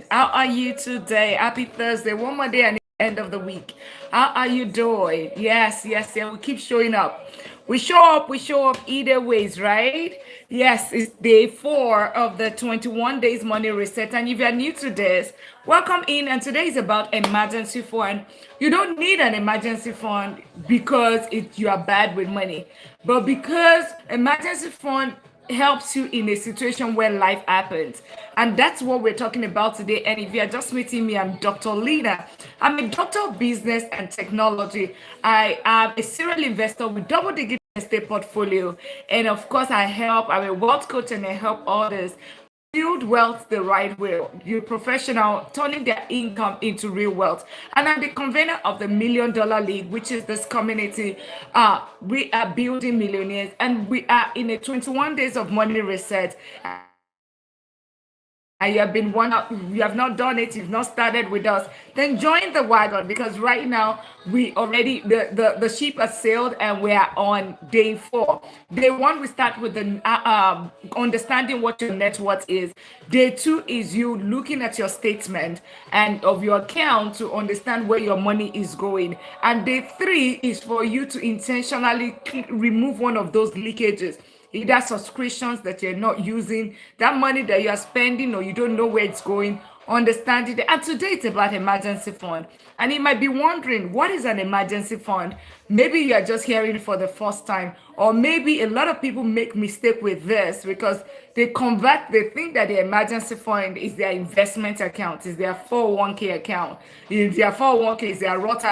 How are you today? Happy Thursday. One more day and the end of the week. How are you doing? Yes, yes, yeah. We keep showing up. We show up either ways, right? Yes, it's day 4 of the 21 days money reset. And if you're new to this, welcome in. And today is about emergency fund. You don't need an emergency fund because you are bad with money, but because emergency fund helps you in a situation where life happens. And that's what we're talking about today. And if you're just meeting me, I'm Dr. Lina. I'm a doctor of business and technology. I am a serial investor with double digit estate portfolio. And of course, I'm a wealth coach and I help others build wealth the right way. You're professional, turning their income into real wealth. And I'm the convener of the $1 Million League, which is this community. We are building millionaires, and we are in a 21 days of money reset. And you have not done it, you've not started with us, then join the wagon, because right now we already the ship has sailed and we are on day 4. Day 1 we start with the understanding what your net worth is. Day 2 is you looking at your statement and of your account to understand where your money is going. And day 3 is for you to intentionally remove one of those leakages, either subscriptions that you're not using, that money that you are spending or you don't know where it's going, understanding it. And today it's about emergency fund. And you might be wondering, what is an emergency fund? Maybe you are just hearing it for the first time, or maybe a lot of people make mistake with this because they think that the emergency fund is their investment account, is their 401k account, is their 401k is their Roth.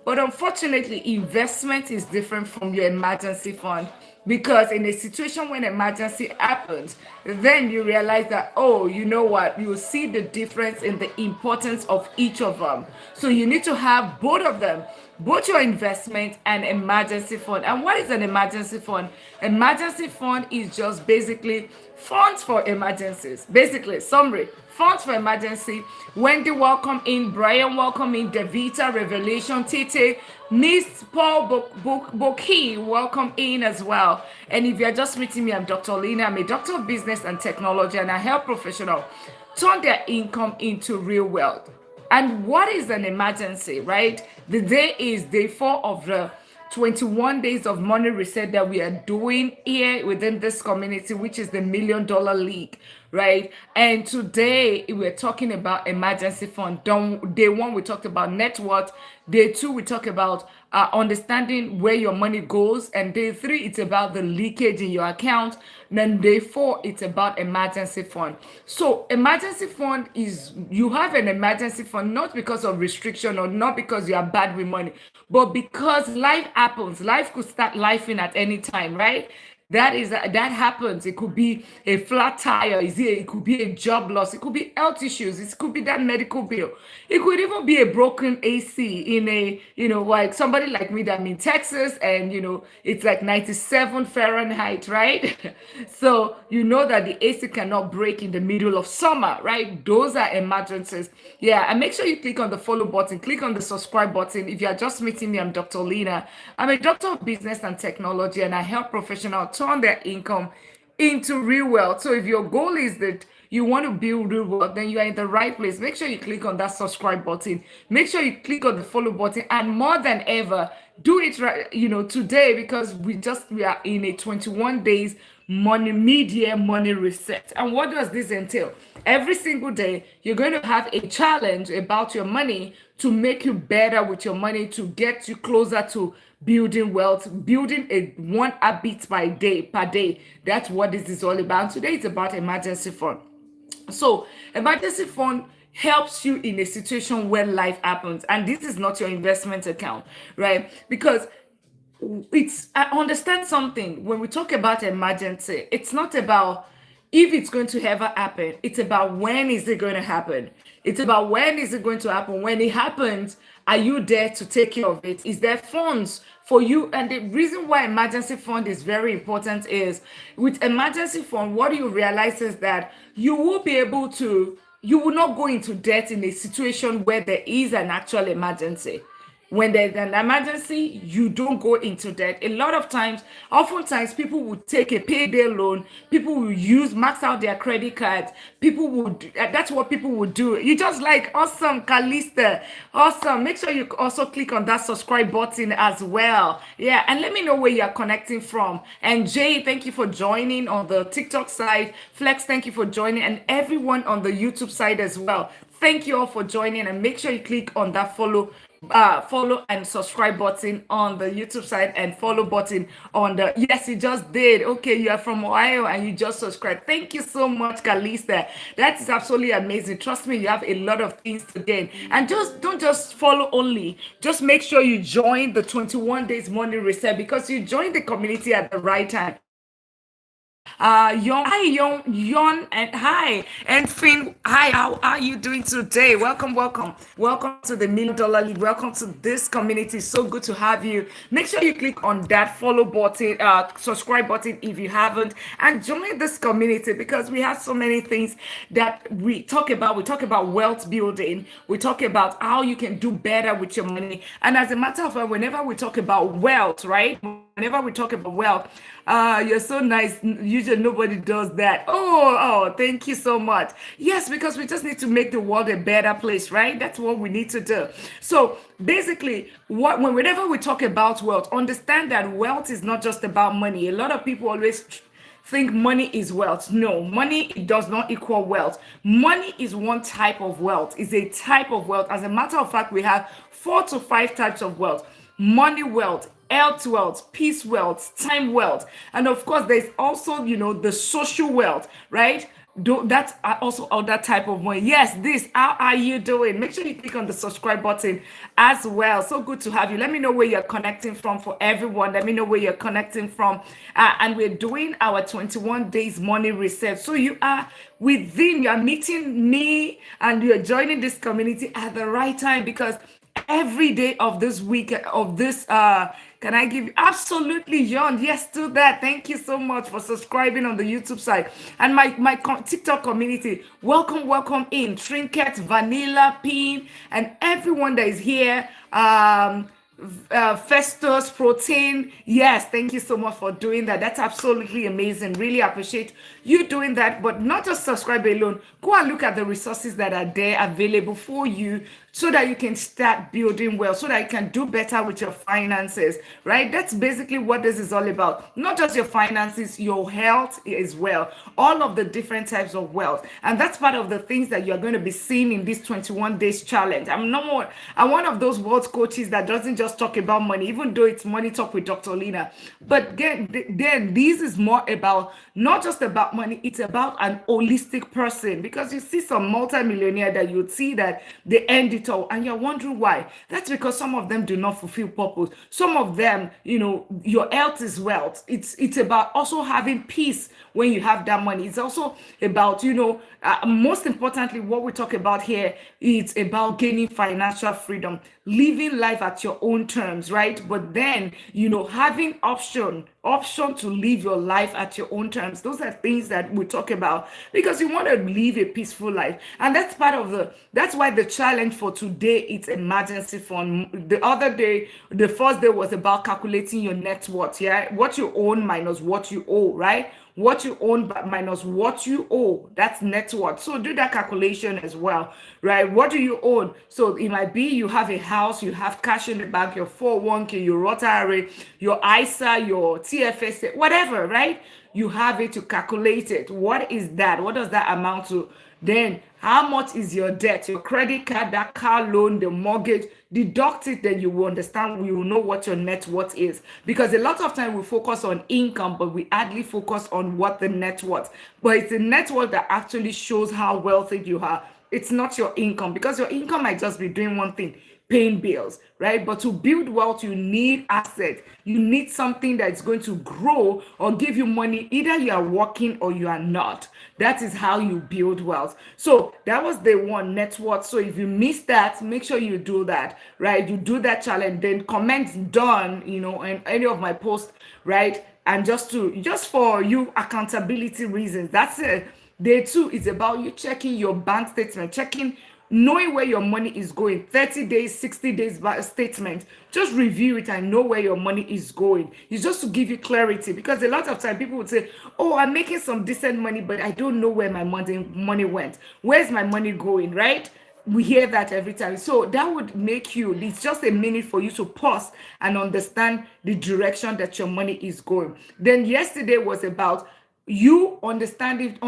But unfortunately, investment is different from your emergency fund, because in a situation when emergency happens, then you realize that, oh, you know what, you see the difference in the importance of each of them. So you need to have both of them, both your investment and emergency fund. And what is an emergency fund? Emergency fund is just basically funds for emergencies. Basically, summary: funds for emergency. Wendy, welcome in. Brian, welcome in. Devita, Revelation, Tite, Miss Paul Boki, welcome in as well. And if you're just meeting me, I'm Dr. Lina. I'm a doctor of business and technology, and I help professionals turn their income into real wealth. And what is an emergency, right? The day is day 4 of the 21 days of money reset that we are doing here within this community, which is the $1 Million League, right? And today we're talking about emergency fund. Day 1 we talked about net worth. Day 2 we talk about understanding where your money goes, and day 3 it's about the leakage in your account. And then day 4 it's about emergency fund. So emergency fund is, you have an emergency fund not because of restriction or not because you are bad with money, but because life happens. Life could start lifing at any time, right? That happens. It could be a flat tire. It could be a job loss. It could be health issues. It could be that medical bill. It could even be a broken AC in a, like somebody like me that I'm in Texas, and it's like 97 Fahrenheit, right? So you know that the AC cannot break in the middle of summer, right? Those are emergencies. Yeah, and make sure you click on the follow button, click on the subscribe button. If you are just meeting me, I'm Dr. Lina. I'm a doctor of business and technology, and I help professionals turn their income into real wealth. So if your goal is that you want to build real wealth, then you are in the right place. Make sure you click on that subscribe button. Make sure you click on the follow button, and more than ever, do it right, today, because we are in a 21 days mid-year money reset. And what does this entail? Every single day, you're going to have a challenge about your money to make you better with your money, to get you closer to building wealth, building a one habit per day. That's what this is all about. Today it's about emergency fund. So emergency fund helps you in a situation where life happens, and this is not your investment account, right? Because I understand something. When we talk about emergency, it's not about if it's going to ever happen. It's about when is it going to happen. It's about when is it going to happen. When it happens, are you there to take care of it? Is there funds for you? And the reason why emergency fund is very important is, with emergency fund, what you realize is that you will not go into debt in a situation where there is an actual emergency. When there's an emergency, you don't go into debt. A lot of times, oftentimes, people will take a payday loan. People will max out their credit cards. People would, that's what people would do. You just like, awesome, Kalista. Awesome. Make sure you also click on that subscribe button as well. Yeah. And let me know where you're connecting from. And Jay, thank you for joining on the TikTok side. Flex, thank you for joining. And everyone on the YouTube side as well. Thank you all for joining, and make sure you click on that follow and subscribe button on the YouTube side, and follow button on the, yes, you just did. Okay, you are from Ohio and you just subscribed. Thank you so much, Kalista. That is absolutely amazing. Trust me, you have a lot of things to gain. And just don't just follow only, just make sure you join the 21 days money reset, because you joined the community at the right time. Yon, and hi, and Finn, hi, how are you doing today? Welcome to the $1 Million League. Welcome to this community. So good to have you. Make sure you click on that follow button, subscribe button if you haven't, and join this community, because we have so many things that we talk about. We talk about wealth building. We talk about how you can do better with your money. And as a matter of fact, whenever we talk about wealth, right? Whenever we talk about wealth, you're so nice. Usually nobody does that. Oh, thank you so much. Yes, because we just need to make the world a better place, right? That's what we need to do. So basically, whenever we talk about wealth, understand that wealth is not just about money. A lot of people always think money is wealth. No, money does not equal wealth. Money is one type of wealth. It's a type of wealth. As a matter of fact, we have 4 to 5 types of wealth: money wealth, health wealth, peace wealth, time wealth, and of course there's also, the social wealth, right? That's also other type of money. Yes, this, how are you doing? Make sure you click on the subscribe button as well. So good to have you. Let me know where you're connecting from. For everyone, let me know where you're connecting from. And we're doing our 21 days money reset. So you are meeting me, and you're joining this community at the right time, because every day of this week, of this can I give you, absolutely, John? Yes, do that. Thank you so much for subscribing on the YouTube side. And my TikTok community, welcome in Trinket, Vanilla, Pin, and everyone that is here. Festus, Protein. Yes, thank you so much for doing that. That's absolutely amazing. Really appreciate you doing that. But not just subscribe alone. Go and look at the resources that are there available for you, so that you can start building wealth, so that you can do better with your finances, right? That's basically what this is all about. Not just your finances, your health as well. All of the different types of wealth. And that's part of the things that you're going to be seeing in this 21 days challenge. I'm one of those wealth coaches that doesn't just talk about money, even though it's Money Talk with Dr. Lina. But then this is more about, not just about money, it's about an holistic person. Because you see some multimillionaire that you would see that they end it all, and you're wondering why. That's because some of them do not fulfill purpose. Some of them, your health is wealth. It's about also having peace when you have that money. It's also about, most importantly, what we talk about here, it's about gaining financial freedom, living life at your own terms, right? But then, having option to live your life at your own terms. Those are things that we talk about, because you want to live a peaceful life. And that's why the challenge for today, it's emergency fund. The other day, the first day was about calculating your net worth, yeah? What you own minus what you owe, right? What you own minus what you owe, that's net worth. So do that calculation as well, right? What do you own? So it might be you have a house, you have cash in the bank, your 401k, your Roth IRA, your ISA, your TFSA, whatever, right? You have it to calculate it. What is that? What does that amount to? Then how much is your debt, your credit card, that car loan, the mortgage? Deduct it, then you will understand, you will know what your net worth is. Because a lot of time we focus on income, but we hardly focus on what the net worth. But it's the net worth that actually shows how wealthy you are. It's not your income, because your income might just be doing one thing, paying bills, right? But to build wealth, you need assets. You need something that's going to grow or give you money. Either you are working or you are not. That is how you build wealth. So that was the one, net worth. So if you missed that, make sure you do that, right? You do that challenge, then comment done, in any of my posts, right? And just for you accountability reasons, that's it. Day 2 is about you checking your bank statement, checking knowing where your money is going, 30 days, 60 days statement, just review it and know where your money is going. It's just to give you clarity, because a lot of time people would say, oh, I'm making some decent money, but I don't know where my money went. Where's my money going, right? We hear that every time. So that would make you, it's just a minute for you to pause and understand the direction that your money is going. Then yesterday was about you understanding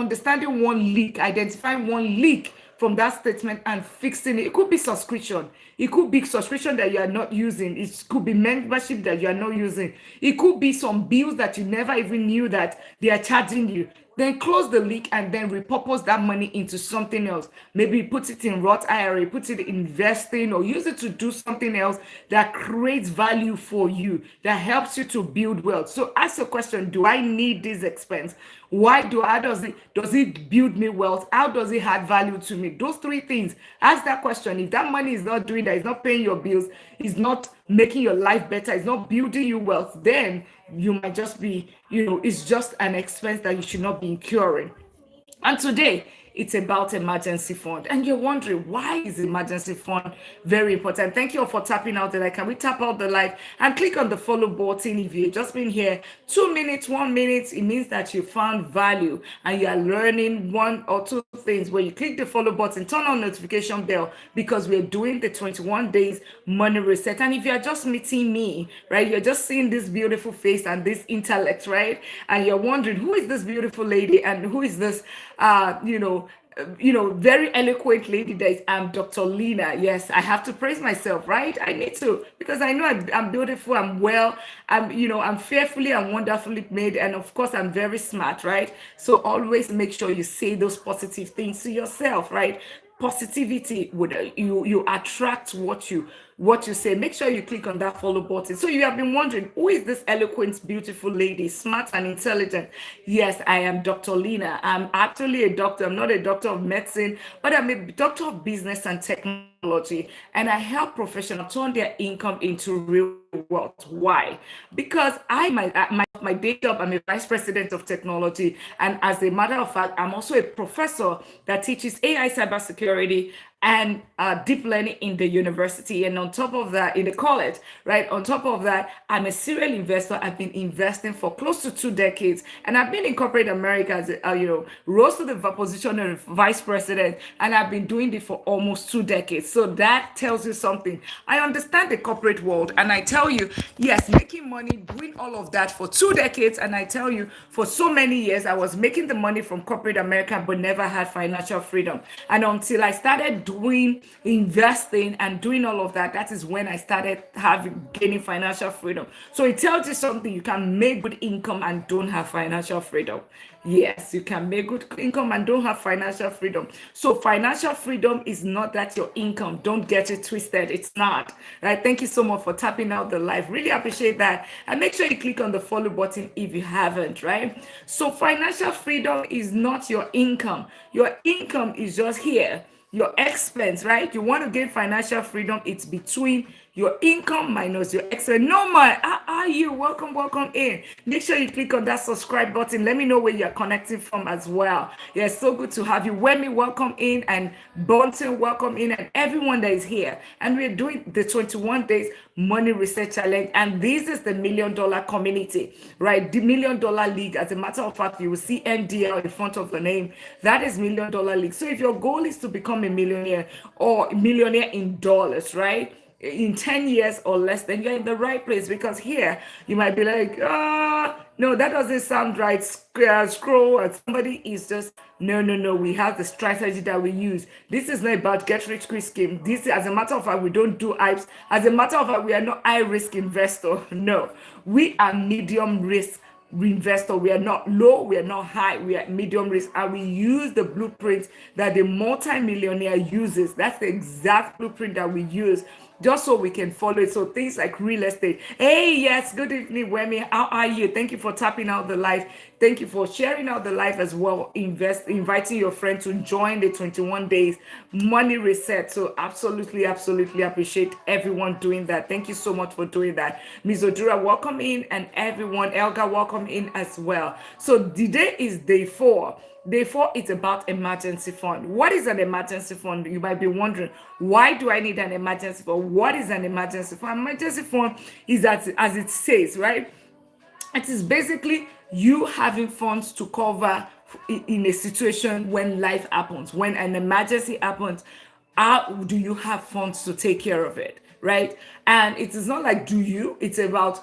one leak, identifying one leak from that statement and fixing it. It could be subscription. It could be subscription that you are not using. It could be membership that you are not using. It could be some bills that you never even knew that they are charging you. Then close the leak and then repurpose that money into something else. Maybe put it in Roth IRA, put it in investing, or use it to do something else that creates value for you, that helps you to build wealth. So ask the question, do I need this expense? Why does it build me wealth? How does it add value to me? Those three things. Ask that question. If that money is not doing that, it's not paying your bills, it's not making your life better, it's not building you wealth, then you might just be, it's just an expense that you should not be incurring. And today, it's about emergency fund. And you're wondering, why is emergency fund very important? Thank you all for tapping out the like. Can we tap out the like and click on the follow button? If you've just been here 2 minutes, 1 minute, it means that you found value and you are learning one or two things. When you click the follow button, turn on notification bell, because we're doing the 21 days money reset. And if you're just meeting me, right, you're just seeing this beautiful face and this intellect, right? And you're wondering, who is this beautiful lady and who is this, very eloquent lady that is, I'm Dr. Lina. Yes, I have to praise myself, right? I need to, because I know I'm beautiful, I'm well, I'm fearfully and wonderfully made, and of course, I'm very smart, right? So always make sure you say those positive things to yourself, right? Positivity would you attract what you say. Make sure you click on that follow button. So you have been wondering, who is this eloquent, beautiful lady, smart and intelligent? Yes, I am Dr. Lina. I'm actually a doctor. I'm not a doctor of medicine, but I'm a doctor of business and technology, and I help professionals turn their income into real wealth. Why? Because my day job, I'm a vice president of technology, and as a matter of fact, I'm also a professor that teaches AI cybersecurity and deep learning in the university, and on top of that, in the college, right? On top of that, I'm a serial investor. I've been investing for close to 2 decades, and I've been in corporate America as rose to the position of vice president, and I've been doing it for almost 2 decades. So that tells you something. I understand the corporate world, and I tell you, yes, making money, doing all of that for 2 decades, and I tell you, for so many years, I was making the money from corporate America, but never had financial freedom. And until I started doing investing and doing all of that, that is when I started gaining financial freedom. So it tells you something. You can make good income and don't have financial freedom. Yes, you can make good income and don't have financial freedom. So financial freedom is not that your income. Don't get it twisted. It's not. Right? Thank you so much for tapping out the live. Really appreciate that. And make sure you click on the follow button if you haven't, right? So financial freedom is not your income. Your income is just here. Your expense, right? You want to gain financial freedom, it's between your income minus your expense. No man, how are you? Welcome in. Make sure you click on that subscribe button. Let me know where you're connecting from as well. Yeah, so good to have you. Wemi, welcome in, and Bonton, welcome in, and everyone that is here. And we're doing the 21 days money research challenge, and this is the $1 million community, right? The $1 million league. As a matter of fact, you will see NDL in front of the name. That is $1 million league. So if your goal is to become a millionaire, or millionaire in dollars, right, in 10 years or less, then you're in the right place. Because here you might be like, no, that doesn't sound right. Scroll, and somebody is just no. We have the strategy that we use. This is not about get rich quick scheme. This, as a matter of fact, we don't do hypes. As a matter of fact, we are not high risk investor. No, we are medium risk investor. We are not low, we are not high, we are medium risk, and we use the blueprint that the multi-millionaire uses. That's the exact blueprint that we use, just so we can follow it. So things like real estate. Hey, yes, good evening, Wemi. How are you? Thank you for tapping out the live. Thank you for sharing out the live as well. Inviting your friend to join the 21 days money reset. So absolutely appreciate everyone doing that. Thank you so much for doing that. Ms. Odura, welcome in, and everyone. Elga, welcome in as well. So today is day 4. Day four is about emergency fund. What is an emergency fund? You might be wondering, why do I need an emergency fund? What is an emergency fund? Emergency fund is, as it says, right? It is basically you having funds to cover in a situation when life happens, when an emergency happens. How do you have funds to take care of it, right? And it is not like do you, it's about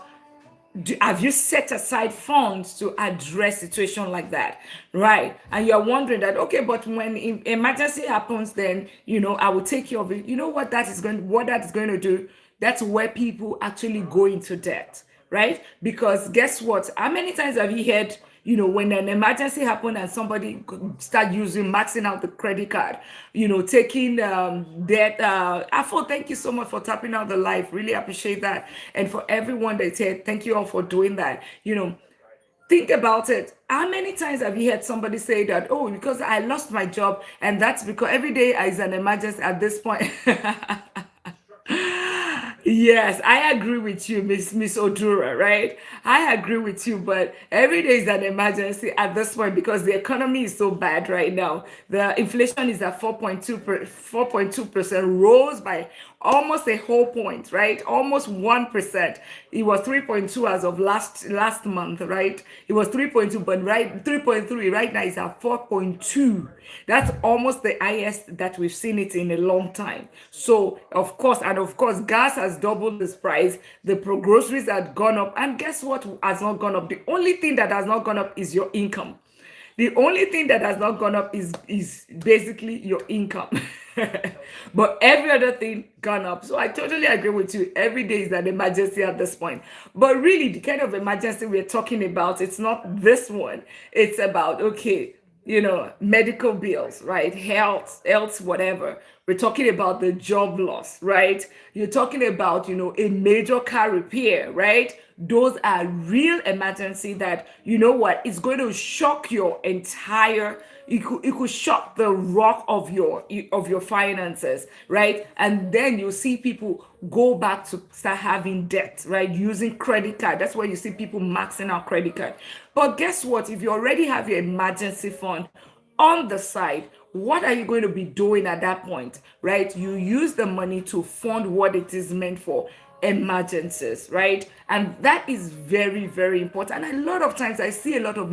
have you set aside funds to address situation like that, right? And you're wondering that, okay, but when emergency happens, then I will take care of it. You know what that is going to do? That's where people actually go into debt, right? Because guess what? How many times have you heard, when an emergency happened and somebody start using maxing out the credit card, taking debt. Afo, thank you so much for tapping out the live. Really appreciate that. And for everyone that said, thank you all for doing that. Think about it. How many times have you heard somebody say that, oh, because I lost my job, and that's because every day is an emergency at this point? Yes, I agree with you, Miss Odura, right? I agree with you, but every day is an emergency at this point because the economy is so bad right now. The inflation is at 4.2%, rose by almost a whole point, right? Almost 1%. It was 3.2 as of last month, right? It was 3.2, but right 3.3 right now is at 4.2. That's almost the highest that we've seen it in a long time. So of course, gas has doubled its price. The groceries have gone up, and guess what has not gone up? The only thing that has not gone up is your income. The only thing that has not gone up is basically your income. But every other thing gone up. So I totally agree with you. Every day is an emergency at this point. But really, the kind of emergency we're talking about, it's not this one. It's about, okay, medical bills, right? Health, whatever. We're talking about the job loss, right? You're talking about, a major car repair, right? Those are real emergency that, it's going to shock your entire, it could shock the rock of your finances, right? And then you see people go back to start having debt, right? Using credit card. That's why you see people maxing out credit card. But guess what? If you already have your emergency fund on the side, what are you going to be doing at that point, right? You use the money to fund what it is meant for, emergencies, right? And that is very, very important. And a lot of times I see a lot of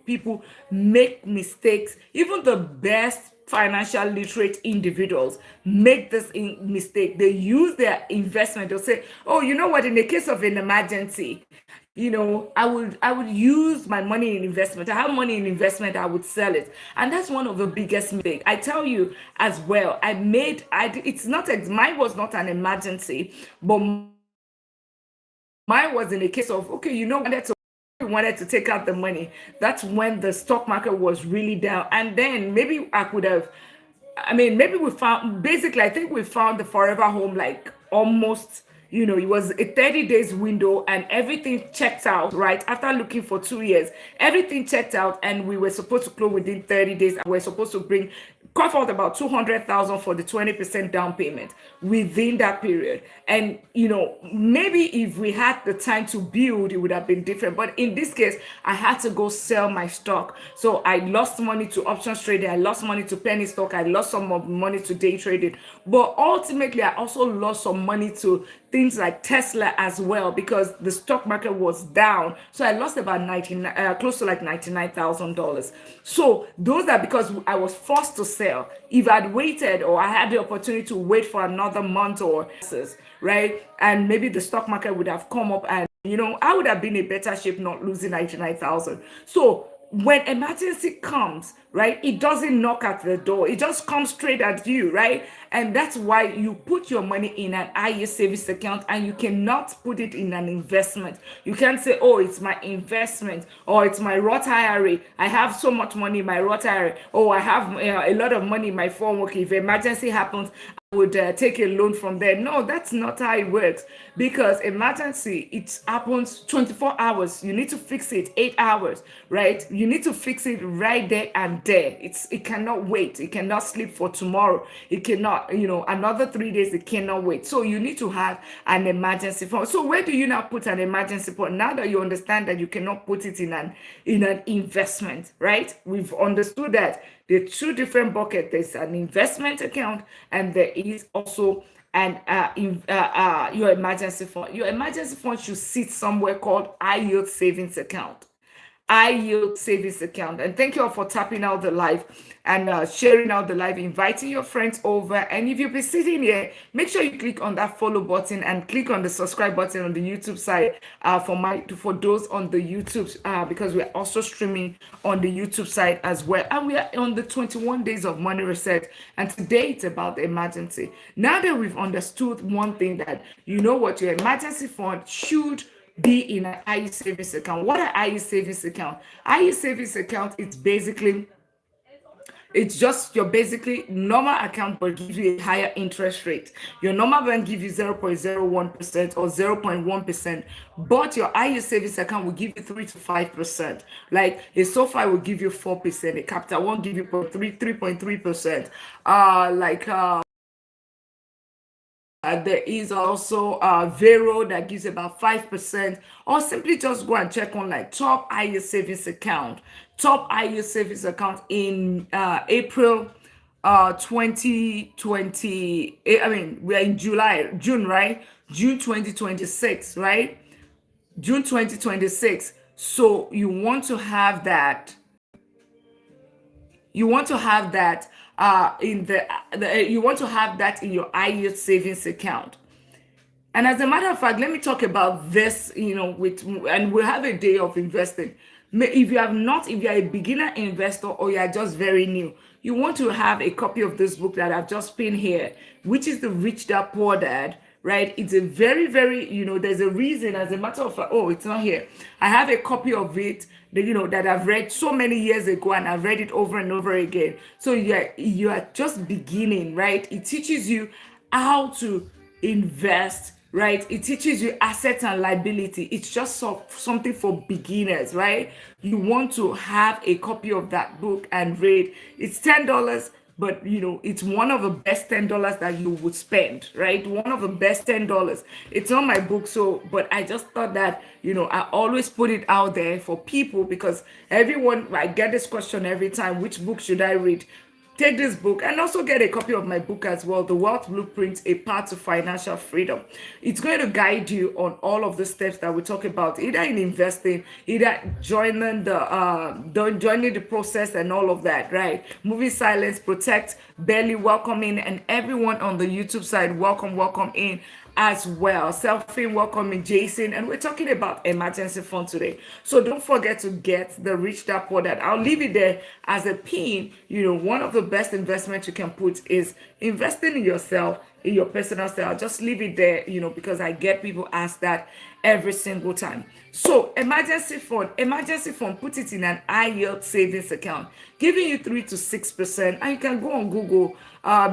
people make mistakes. Even the best financial literate individuals make this mistake. They use their investment. They'll say, oh, you know what, in the case of an emergency, I would use my money in investment. I have money in investment, I would sell it. And that's one of the biggest mistakes. I tell you as well, it's not, mine was not an emergency, but mine was in a case of, okay, wanted to take out the money. That's when the stock market was really down. And then maybe I could have, maybe we found, basically, I think we found the forever home like almost, it was a 30 days window and everything checked out, right? After looking for 2 years, everything checked out and we were supposed to close within 30 days. We were supposed to cough out about 200,000 for the 20% down payment within that period. And, maybe if we had the time to build, it would have been different. But in this case, I had to go sell my stock. So I lost money to options trading. I lost money to penny stock. I lost some of money to day trading. But ultimately, I also lost some money to things like Tesla as well because the stock market was down. So I lost about close to like $99,000. So those are because I was forced to sell. If I'd waited or I had the opportunity to wait for another month or right, and maybe the stock market would have come up and I would have been in better shape not losing 99,000. So when emergency comes, right, it doesn't knock at the door. It just comes straight at you, right? And that's why you put your money in an IE savings account and you cannot put it in an investment. You can't say, oh, it's my investment or it's my Roth IRA. I have so much money in my Roth IRA. Oh, I have a lot of money in my 401k. If emergency happens, would take a loan from there. No, that's not how it works, because emergency, it happens 24 hours. You need to fix it 8 hours, right? You need to fix it right there and there. It cannot wait. It cannot sleep for tomorrow. It cannot, another 3 days. It cannot wait. So you need to have an emergency fund. So where do you now put an emergency fund? Now that you understand that you cannot put it in an investment, right? We've understood that there are two different buckets. There's an investment account, and there is also your emergency fund. Your emergency fund should sit somewhere called high yield savings account. I yield savings account. And thank you all for tapping out the live and sharing out the live, inviting your friends over. And if you've been sitting here, make sure you click on that follow button and click on the subscribe button on the YouTube side for those on the YouTube, because we're also streaming on the YouTube side as well. And we are on the 21 days of money reset. And today it's about the emergency. Now that we've understood one thing, that you know what your emergency fund should be in an IE savings account. What are IE savings account? IE savings account, it's just your basically normal account, but gives you a higher interest rate. Your normal bank gives you 0.01% or 0.1%, but your IE savings account will give you 3 to 5%. Like a SoFi will give you 4%, a Capital One give you 3.3%. There is also Vero that gives about 5%, or simply just go and check on like top IE savings account. Top IE savings account in April 2020. I mean, we're in June, right? June 2026, right? June 2026. So you want to have that. You want to have that you want to have that in your high yield savings account. And as a matter of fact, let me talk about this, and we'll have a day of investing. If you're a beginner investor, or you're just very new, you want to have a copy of this book that I've just pinned here, which is the Rich Dad Poor Dad, right? It's a very, very, there's a reason, as a matter of fact, oh, it's not here. I have a copy of it that I've read so many years ago, and I've read it over and over again. So you are just beginning, right? It teaches you how to invest, right? It teaches you assets and liability. It's just something for beginners, right? You want to have a copy of that book and read. It's $10, but it's one of the best $10 that you would spend, right? One of the best $10. It's on my book, but I just thought that I always put it out there for people, because I get this question every time: which book should I read? Take this book and also get a copy of my book as well, The Wealth Blueprint, A Path to Financial Freedom. It's going to guide you on all of the steps that we talk about, either in investing, either joining the process and all of that, right? Moving silence, protect, barely, welcome in, and everyone on the YouTube side, welcome in as well. Selfie, welcoming Jason, and we're talking about emergency fund today. So don't forget to get the Rich Dad Poor Dad. I'll leave it there as a pin. One of the best investments you can put is investing in yourself, in your personal self. I'll just leave it there, because I get people ask that every single time. So emergency fund, put it in an high yield savings account, giving you 3 to 6%. And you can go on Google,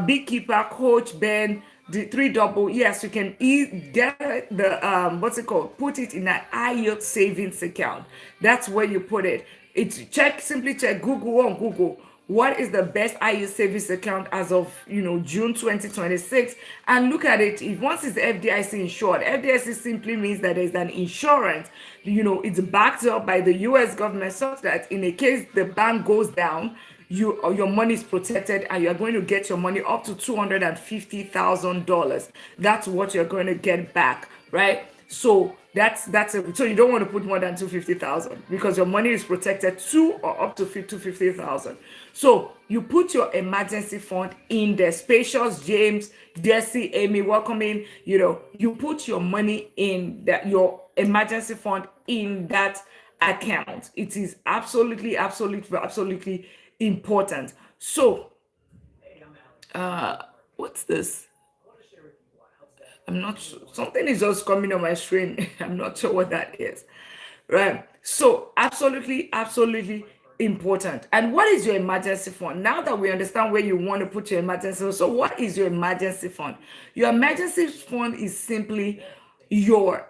Beekeeper, Coach Ben, the 3 double. Yes, you can get the put it in an high yield savings account. That's where you put it. Simply check Google on Google. What is the best high yield savings account as of June 2026, and look at it. If once it's FDIC insured, FDIC simply means that there's an insurance. It's backed up by the US government, such that in a case the bank goes down, your money is protected, and you're going to get your money up to $250,000. That's what you're going to get back, right? So that's it. So you don't want to put more than $250,000, because your money is protected up to $250,000. So you put your emergency fund in there. Spacious, James, Desi, Amy, welcome in. You put your money in your emergency fund in that account. It is absolutely important. So what's this? I'm not sure. Something is just coming on my screen. I'm not sure what that is. Right. So absolutely important. And what is your emergency fund? Now that we understand where you want to put your emergency fund, so what is your emergency fund? Your emergency fund is simply your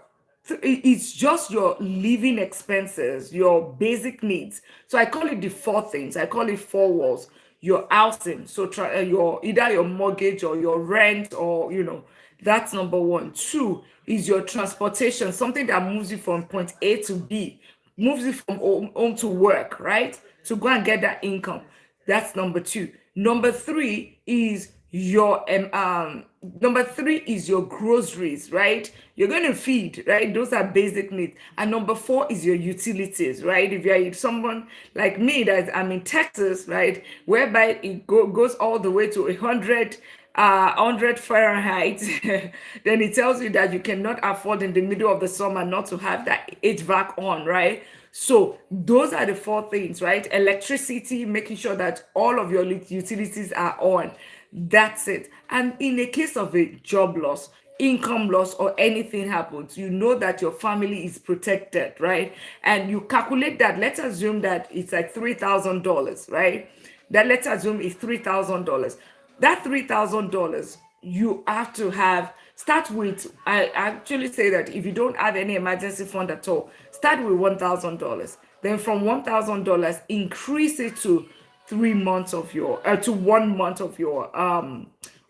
it's just your living expenses, your basic needs. So I call it the four things. I call it four walls. Your housing, so your either your mortgage or your rent, or that's number one. Two is your transportation, something that moves you from point A to B, moves you from home to work, right? To go and get that income. That's number two. Number three is your groceries, right? You're going to feed, right? Those are basic needs. And number four is your utilities, right? If you're someone like me, that I'm in Texas, right, whereby it goes all the way to 100 Fahrenheit, then it tells you that you cannot afford in the middle of the summer not to have that HVAC on, right? So those are the four things, right? Electricity, making sure that all of your utilities are on. That's it. And in a case of a job loss, income loss, or anything happens, you know that your family is protected, right? And you calculate that. Let's assume that it's like $3,000, right? That let's assume it's $3,000. That $3,000, you have to start with. I actually say that if you don't have any emergency fund at all, start with $1,000. Then from $1,000, increase it to 3 months of your to 1 month of your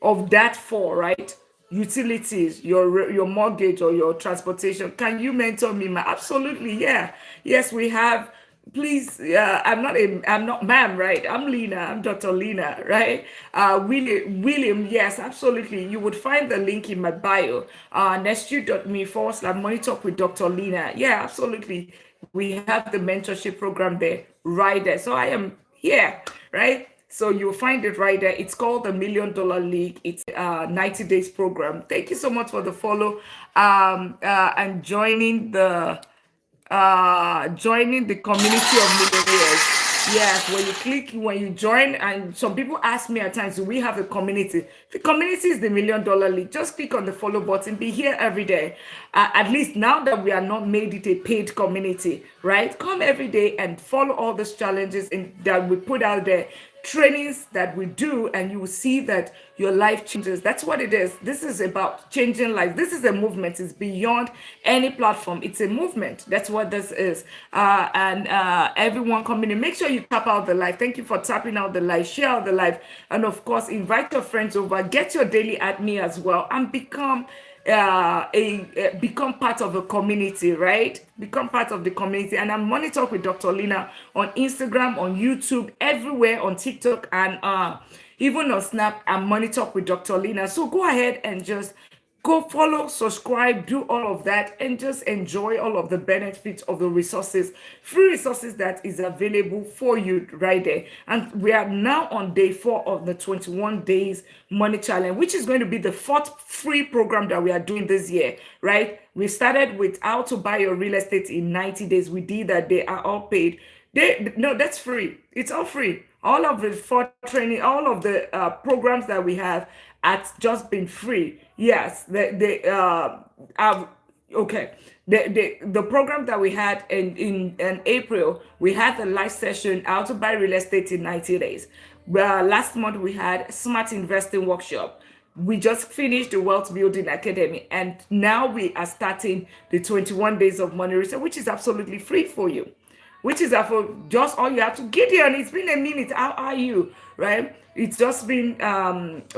of that four, right? Utilities, your mortgage or your transportation. Can you mentor me, ma? Absolutely, yeah. Yes, we have. Please, I'm not ma'am, right? I'm Lina. I'm Dr. Lina, right? William, yes, absolutely. You would find the link in my bio, nestu.me/money talk with Dr. Lina. Yeah, absolutely. We have the mentorship program there, right there. So I am here, right? So you'll find it right there. It's called the $1 Million League. It's a 90 days program. Thank you so much for the follow, and joining the community of millionaires. Yes, when you join, and some people ask me at times, do we have a community? The community is the $1 Million League. Just click on the follow button. Be here every day. At least now that we are not made it a paid community, right? Come every day and follow all these challenges that we put out there, trainings that we do, and you will see that your life changes. That's what it is. This is about changing life. This is a movement. It's beyond any platform. It's a movement. That's what this is. And everyone coming in, make sure you tap out the live. Thank you for tapping out the live. Share out the live, and of course, invite your friends over. Get your daily at me as well, and become become part of a community, right? Become part of the community. And I'm Money Talk with Dr. Lina on Instagram, on YouTube, everywhere, on TikTok, and even on Snap. I'm Money Talk with Dr. Lina. So go ahead and just go follow, subscribe, do all of that, and just enjoy all of the benefits of the resources, free resources that is available for you right there. And we are now on day 4 of the 21 days money challenge, which is going to be the 4th free program that we are doing this year, right? We started with how to buy your real estate in 90 days. We did that. They are all paid. No, that's free. It's all free. All of the for training, all of the programs that we have has just been free. Yes, okay. The program that we had in April, we had the live session, how to buy real estate in 90 days. Last month we had smart investing workshop. We just finished the Wealth Building Academy, and now we are starting the 21 days of money research, which is absolutely free for you. Which is for just all you have to get here. And it's been a minute. How are you? Right? It's just been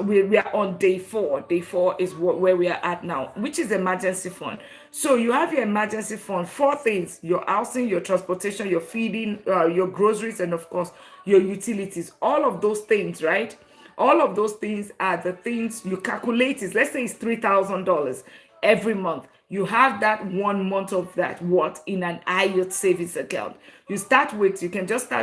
we are on day 4. Day 4 is where we are at now, which is emergency fund. So you have your emergency fund, 4 things: your housing, your transportation, your feeding, your groceries, and of course your utilities. All of those things, right? All of those things are the things you calculate. Is, let's say it's $3,000 every month. You have that 1 month of that in an IOT savings account. You can start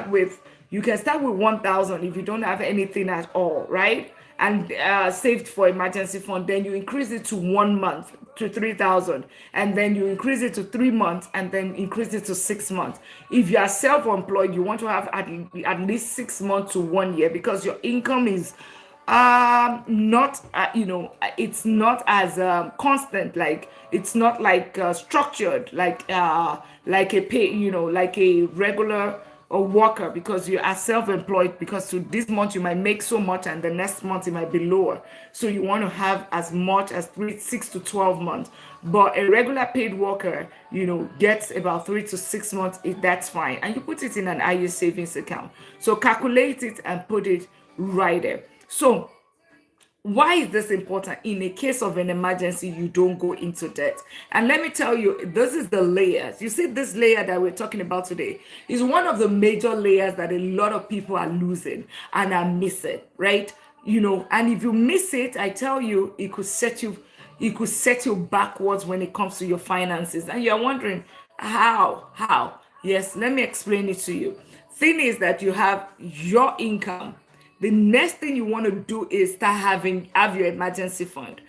with 1,000 if you don't have anything at all, right? And saved for emergency fund. Then you increase it to 1 month to 3,000, and then you increase it to 3 months, and then increase it to 6 months. If you are self-employed, you want to have at least 6 months to 1 year, because your income is not it's not as constant, like it's not like structured like a pay, like a regular a worker because you are self-employed, because to this month you might make so much and the next month it might be lower. So you want to have as much as 6 to 12 months. But a regular paid worker, gets about 3 to 6 months. If that's fine. And you put it in an IU savings account. So calculate it and put it right there. So why is this important? In a case of an emergency, you don't go into debt. And let me tell you, this is the layers. You see, this layer that we're talking about today is one of the major layers that a lot of people are losing and are missing, right? And if you miss it, I tell you, it could set you backwards when it comes to your finances. And you're wondering, how? Yes, let me explain it to you. Thing is that you have your income. The next thing you want to do is have your emergency fund.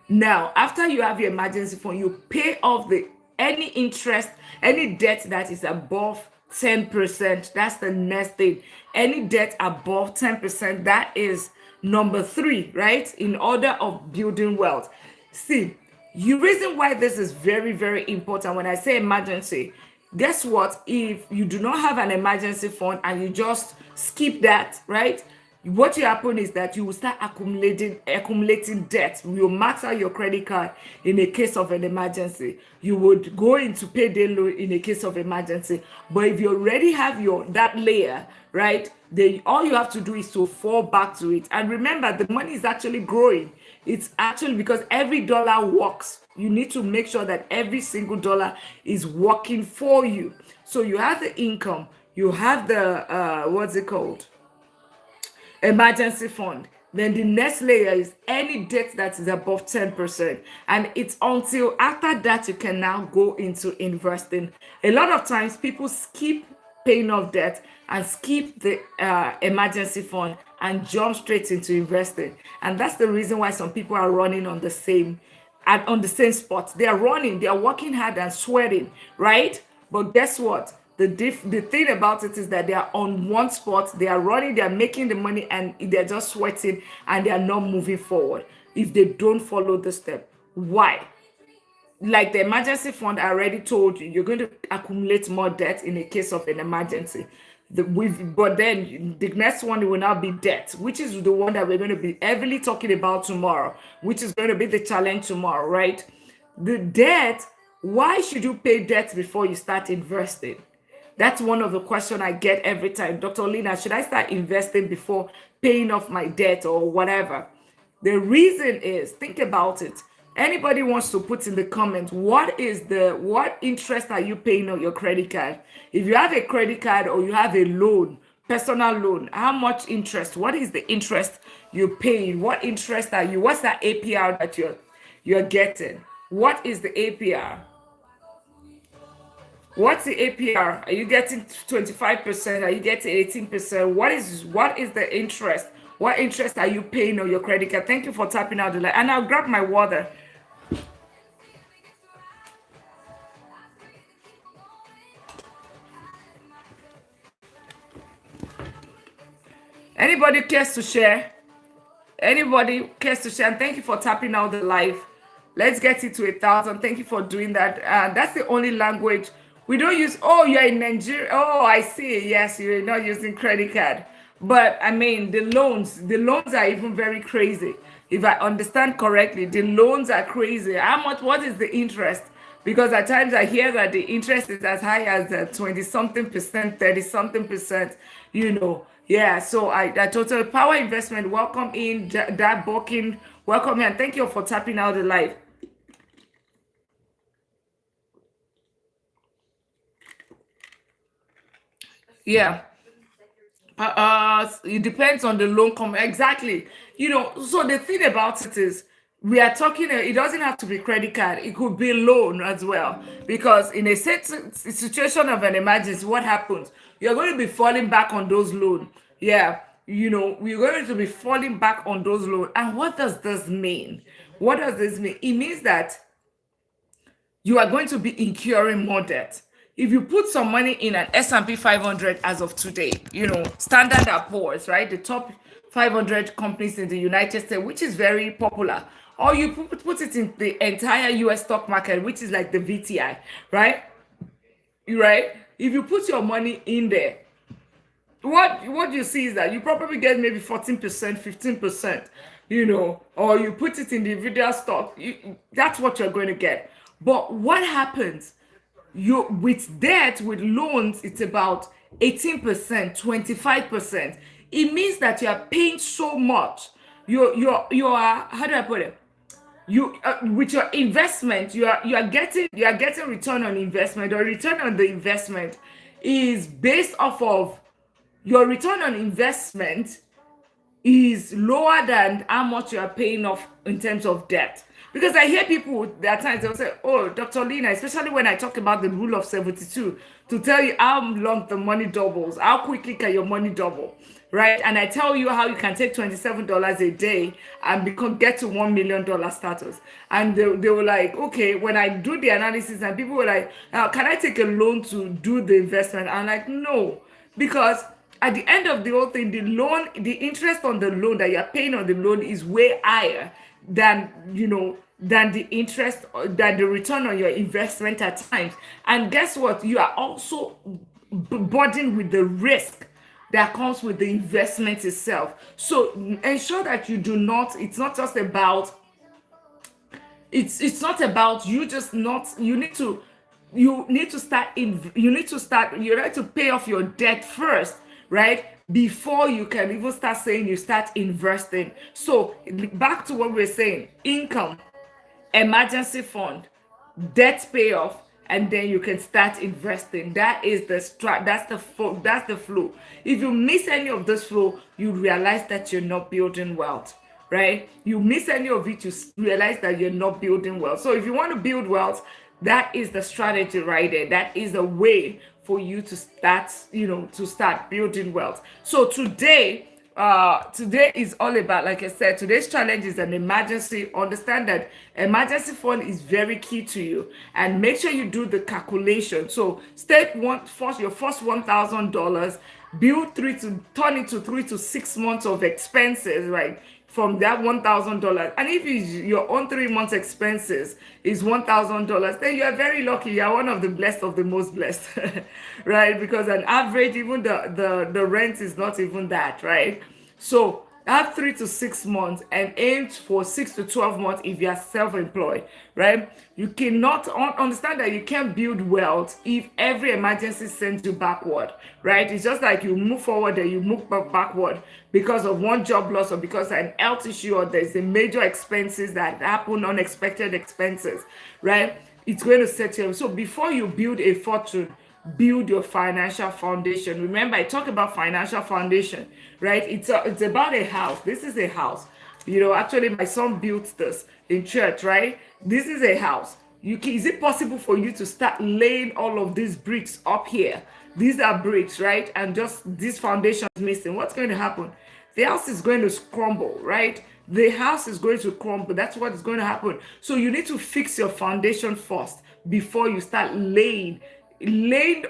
Now, after you have your emergency fund, you pay off any interest, any debt that is above 10%. That's the next thing. Any debt above 10%, that is number 3, right? In order of building wealth. See, the reason why this is very, very important when I say emergency, guess what? If you do not have an emergency fund and you just skip that, right? What will happen is that you will start accumulating debt. You will max out your credit card in a case of an emergency. You would go into payday loan in a case of emergency. But if you already have that layer, right, then all you have to do is to fall back to it. And remember, the money is actually growing. It's actually because every dollar works. You need to make sure that every single dollar is working for you. So you have the income, you have the what's it called? Emergency fund. Then the next layer is any debt that is above 10%. And it's until after that you can now go into investing. A lot of times people skip paying off debt and skip the emergency fund and jump straight into investing. And that's the reason why some people are running on the same spot. They are running, they are working hard and sweating, right? But guess what? The thing about it is that they are on one spot, they are running, they are making the money, and they're just sweating and they are not moving forward if they don't follow the step. Why? Like the emergency fund, I already told you, you're going to accumulate more debt in a case of an emergency. But then the next one will now be debt, which is the one that we're going to be heavily talking about tomorrow, which is going to be the challenge tomorrow, right? The debt, why should you pay debt before you start investing? That's one of the questions I get every time. Dr. Lina, should I start investing before paying off my debt or whatever? The reason is, think about it. Anybody wants to put in the comment, what interest are you paying on your credit card? If you have a credit card or you have a loan, personal loan, how much interest? What is the interest you're paying? What's that APR that you're getting? What is the APR? What's the APR? Are you getting 25%? Are you getting 18%? What is the interest? What interest are you paying on your credit card? Thank you for tapping out the light. And I'll grab my water. Anybody cares to share? Anybody cares to share? And thank you for tapping out the live. Let's get it to 1,000. Thank you for doing that. That's the only language we don't use. Oh, you're in Nigeria. Oh, I see. Yes, you're not using credit card. But I mean, the loans are even very crazy. If I understand correctly, the loans are crazy. What is the interest? Because at times I hear that the interest is as high as 20 something percent, 30 something percent, Yeah, so I Total Power Investment, welcome in, Dad Bokin, welcome in, and thank you for tapping out the live. Yeah. It depends on the loan exactly. So the thing about it is we are talking, it doesn't have to be credit card, it could be loan as well, because in a situation of an emergency, what happens? You're going to be falling back on those loans. Yeah, we're going to be falling back on those loans. And what does this mean? What does this mean? It means that you are going to be incurring more debt. If you put some money in an S&P 500 as of today, Standard & Poor's, right? The top 500 companies in the United States, which is very popular. Or you put it in the entire US stock market, which is like the VTI, right? Right? If you put your money in there, what you see is that you probably get maybe 14%, 15%, or you put it in the individual stock. That's what you're going to get. But what happens? You with debt, with loans, it's about 18%, 25%. It means that you are paying so much. You are, how do I put it? You with your investment, you are getting return on investment. Or return on the investment is based off of your return on investment is lower than how much you are paying off in terms of debt. Because I hear people at times they'll say, "Oh, Dr. Lina," especially when I talk about the rule of 72, to tell you how long the money doubles, how quickly can your money double, right? And I tell you how you can take $27 a day and get to $1 million status. And they were like, okay, when I do the analysis, and people were like, "Can I take a loan to do the investment?" I'm like, no, because at the end of the whole thing, the interest on the loan that you're paying on the loan is way higher than than the interest, than the return on your investment at times. And guess what? You are also burdened with the risk that comes with the investment itself. So ensure that you do not. It's not about you just not. You need to pay off your debt first, right, before you can even start saying you start investing. So back to what we're saying: income, emergency fund, debt payoff, and then you can start investing. That is that's the flow. If you miss any of this flow, you realize that you're not building wealth, right? You miss any of it, you realize that you're not building wealth. So if you want to build wealth, that is the strategy right there. That is the way for you to start building wealth. So today is all about, like I said, today's challenge is an emergency. Understand that emergency fund is very key to you, and make sure you do the calculation. So step one, first, your first $1,000, turn it to 3 to 6 months of expenses, right? From that $1,000. And if your own 3 months expenses is $1,000, then you are very lucky. You are one of the blessed of the most blessed, right? Because on average, even the rent is not even that, right? So have 3 to 6 months and aim for 6 to 12 months if you are self-employed, right? You cannot understand that you can't build wealth if every emergency sends you backward, right? It's just like you move forward and you move backward because of one job loss, or because of an health issue, or there's a major expenses that happen, unexpected expenses, right? It's going to set you. So before you build a fortune, build your financial foundation. Remember, I talk about financial foundation, right? It's about a house. This is a house. Actually, my son built this in church, right? This is a house. Is it possible for you to start laying all of these bricks up here? These are bricks, right? And just this foundation is missing. What's going to happen? The house is going to crumble, right? The house is going to crumble. That's what is going to happen. So you need to fix your foundation first before you start laying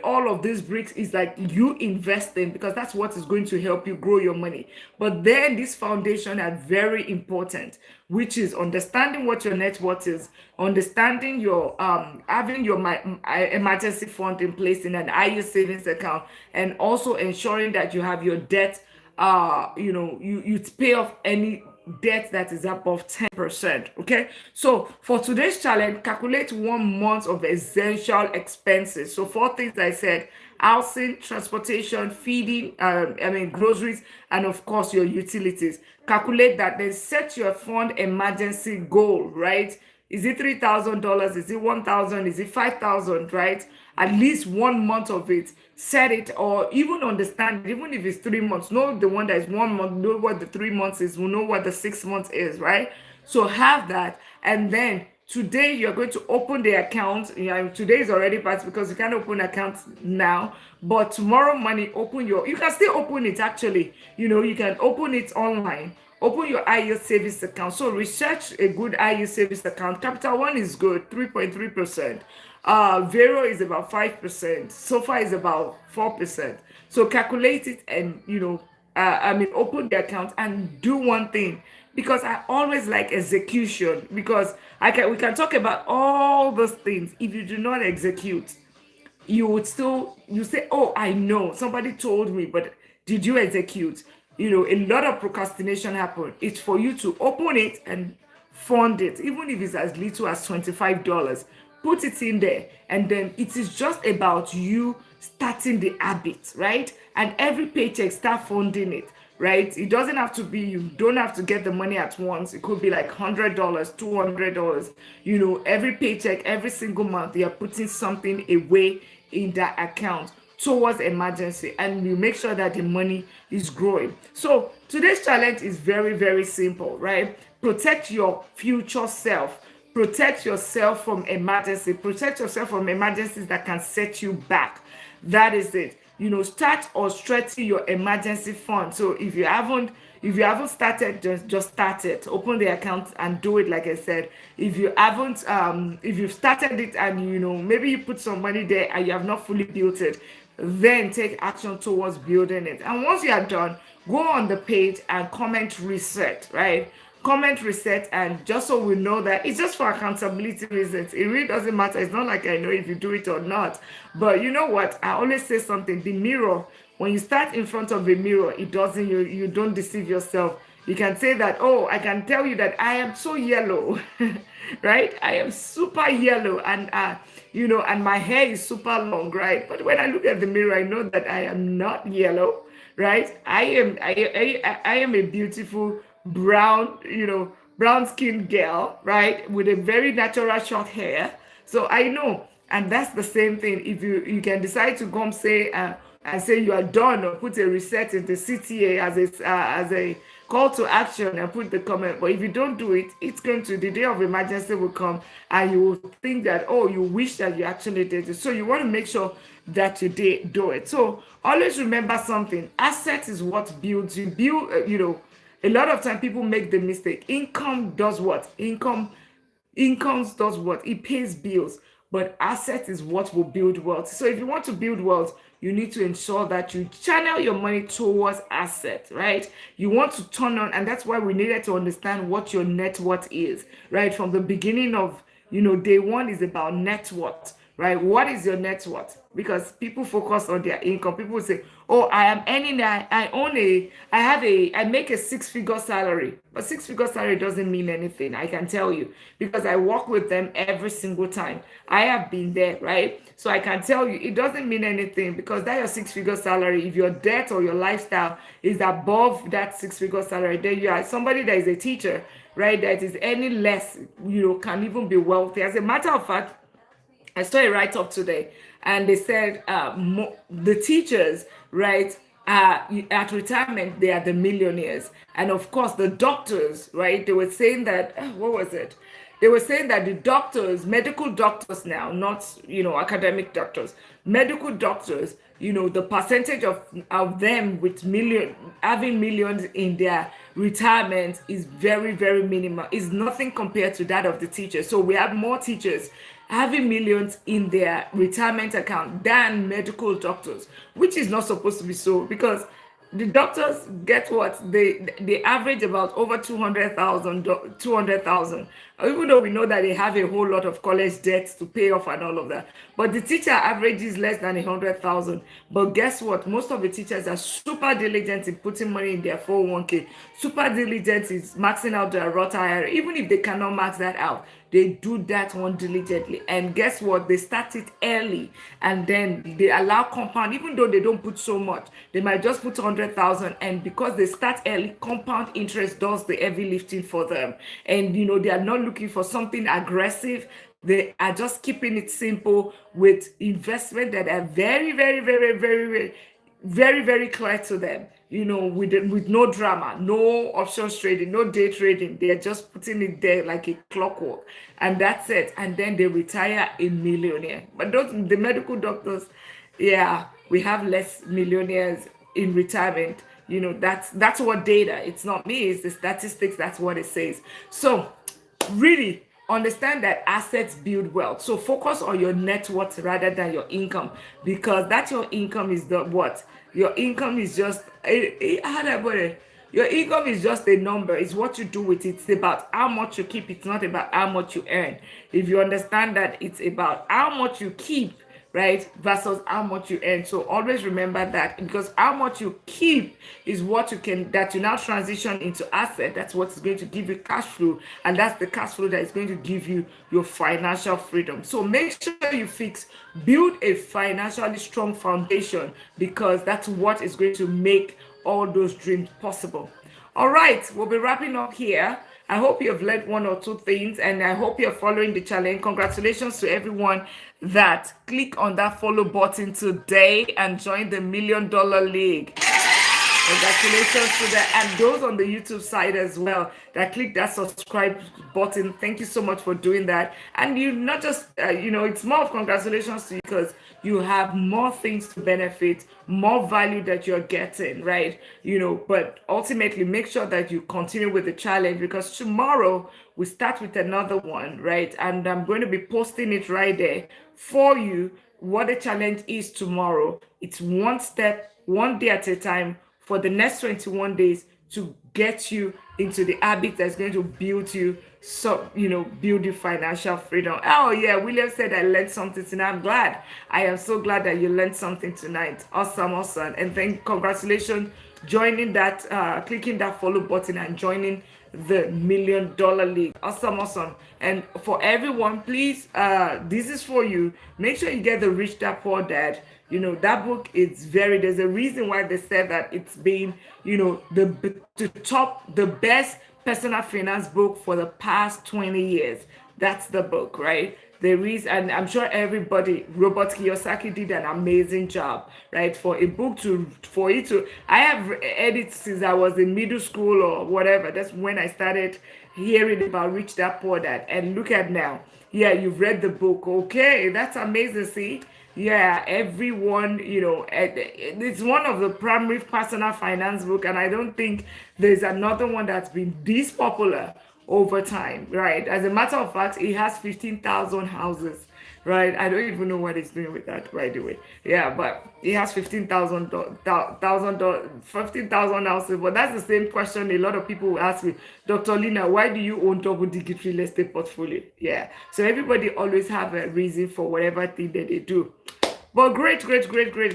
all of these bricks. Is like you investing, because that's what is going to help you grow your money. But then this foundation are very important, which is understanding what your net worth is, understanding your having your emergency fund in place in an IU savings account, and also ensuring that you have your debt. You pay off any debt that is above 10%. Okay, so for today's challenge, calculate 1 month of essential expenses. So 4 things I said: housing, transportation, feeding, groceries, and of course your utilities. Calculate that, then set your fund emergency goal, right? Is it $3,000? Is it 1,000? Is it 5,000? Right? At least 1 month of it. Set it, or even understand, even if it's 3 months, know the one that is 1 month, know what the 3 months is, will know what the 6 months is, right? So have that. And then today you're going to open the account. Today is already past because you can't open accounts now. But tomorrow morning, you can still open it actually. You can open it online. Open your IU savings account. So research a good IU savings account. Capital One is good, 3.3%. Vero is about 5%. SOFA is about 4%. So calculate it and open the account and do one thing, because I always like execution, because we can talk about all those things. If you do not execute, you say, "Oh, I know, somebody told me," but did you execute? A lot of procrastination happen. It's for you to open it and fund it, even if it's as little as $25. Put it in there, and then it is just about you starting the habit, right? And every paycheck, start funding it, right? It doesn't have to be, you don't have to get the money at once. It could be like $100, $200. Every paycheck, every single month, you're putting something away in that account towards emergency, and you make sure that the money is growing. So today's challenge is very, very simple, right? Protect your future self. Protect yourself from emergency. Protect yourself from emergencies that can set you back. That is it. Start or strengthen your emergency fund. So if you haven't started, just start it. Open the account and do it, like I said. If you've started it and maybe you put some money there and you have not fully built it, then take action towards building it. And once you are done, go on the page and comment reset, right? Comment reset, and just so we know that it's just for accountability reasons. It really doesn't matter. It's not like I know if you do it or not. But you know what? I always say something. The mirror, when you start in front of a mirror, it doesn't, you don't deceive yourself. You can say that, oh, I can tell you that I am so yellow, right? I am super yellow, and and my hair is super long, right? But when I look at the mirror, I know that I am not yellow, right? I am a beautiful brown, brown skinned girl, right? With a very natural short hair. So I know. And that's the same thing. If you can decide to come say and say you are done, or put a reset in the CTA as a call to action and put the comment. But if you don't do it, the day of emergency will come, and you will think that, oh, you wish that you actually did it. So you want to make sure that you did do it. So always remember something. Asset is what builds you. A lot of time people make the mistake. Income does what? Incomes does what? It pays bills. But asset is what will build wealth. So if you want to build wealth, you need to ensure that you channel your money towards asset, right? You want to turn on, and that's why we needed to understand what your net worth is, right? From the beginning of, day one is about net worth, right? What is your net worth? Because people focus on their income. People say, oh, I am earning, I make a 6-figure salary. But 6-figure salary doesn't mean anything, I can tell you, because I work with them every single time. I have been there, right? So I can tell you, it doesn't mean anything, because that your 6-figure salary, if your debt or your lifestyle is above that 6-figure salary, then you are somebody that is a teacher, right, that is any less, can even be wealthy. As a matter of fact, I saw a write-up today, and they said the teachers, right, at retirement, they are the millionaires. And of course, the doctors, right, they were saying that, what was it? They were saying that the doctors, medical doctors now, not, academic doctors, medical doctors, the percentage of them with having millions in their retirement is very, very minimal. It's nothing compared to that of the teachers. So we have more teachers having millions in their retirement account than medical doctors, which is not supposed to be so, because the doctors get what they average about over 200,000, even though we know that they have a whole lot of college debts to pay off and all of that. But the teacher averages less than 100,000. But guess what? Most of the teachers are super diligent in putting money in their 401k, super diligent in maxing out their Roth IRA. Even if they cannot max that out, they do that one diligently. And guess what? They start it early, and then they allow compound, even though they don't put so much. They might just put 100,000, and because they start early, compound interest does the heavy lifting for them. And they are not looking for something aggressive. They are just keeping it simple with investment that are very, very, very, very, very, very, very clear to them, with no drama, no options trading, no day trading. They are just putting it there like a clockwork, and that's it. And then they retire a millionaire. But the medical doctors, yeah, we have less millionaires in retirement. That's what data. It's not me, it's the statistics. That's what it says. So really understand that assets build wealth. So focus on your net worth rather than your income, because that your income is the what? Your income is just your income is just a number. It's what you do with it. It's about how much you keep. It's not about how much you earn. If you understand that it's about how much you keep right? Versus how much you earn. So always remember that, because how much you keep is what you can, that you now transition into asset. That's what is going to give you cash flow. And that's the cash flow that is going to give you your financial freedom. So make sure you build a financially strong foundation, because that's what is going to make all those dreams possible. All right, we'll be wrapping up here. I hope you have learned one or two things, and I hope you're following the challenge. Congratulations to everyone that click on that follow button today and join the $1 Million League. Congratulations to that, and those on the YouTube side as well that click that subscribe button. Thank you so much for doing that. And you not just, it's more of congratulations to you, because you have more things to benefit, more value that you're getting, right? But ultimately, make sure that you continue with the challenge, because tomorrow we start with another one, right? And I'm going to be posting it right there for you. What the challenge is tomorrow. It's one step, one day at a time, for the next 21 days, to get you into the habit that's going to build you, build your financial freedom. Oh yeah, William said I learned something tonight. I'm glad. I am so glad that you learned something tonight. Awesome. And then congratulations joining that, clicking that follow button and joining the $1 Million League. Awesome. And for everyone, please, this is for you. Make sure you get the Rich Dad Poor Dad. That book is there's a reason why they said that it's been, the best personal finance book for the past 20 years. That's the book, right? There is, and I'm sure everybody, Robert Kiyosaki did an amazing job, right? For a book I have read it since I was in middle school or whatever. That's when I started hearing about Rich Dad Poor Dad. And look at now. Yeah, you've read the book. Okay, that's amazing. See? Yeah, everyone, it's one of the primary personal finance book, and I don't think there's another one that's been this popular over time, right? As a matter of fact, it has 15,000 houses, right? I don't even know what it's doing with that, by the way. Yeah, but it has 15,000 houses. But that's the same question a lot of people will ask me, Dr. Lina, why do you own double-digit real estate portfolio? Yeah, so everybody always have a reason for whatever thing that they do. But great,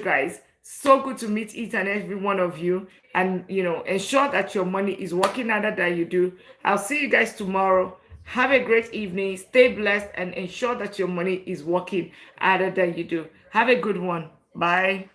guys. So good to meet each and every one of you. And, ensure that your money is working harder than you do. I'll see you guys tomorrow. Have a great evening. Stay blessed and ensure that your money is working harder than you do. Have a good one. Bye.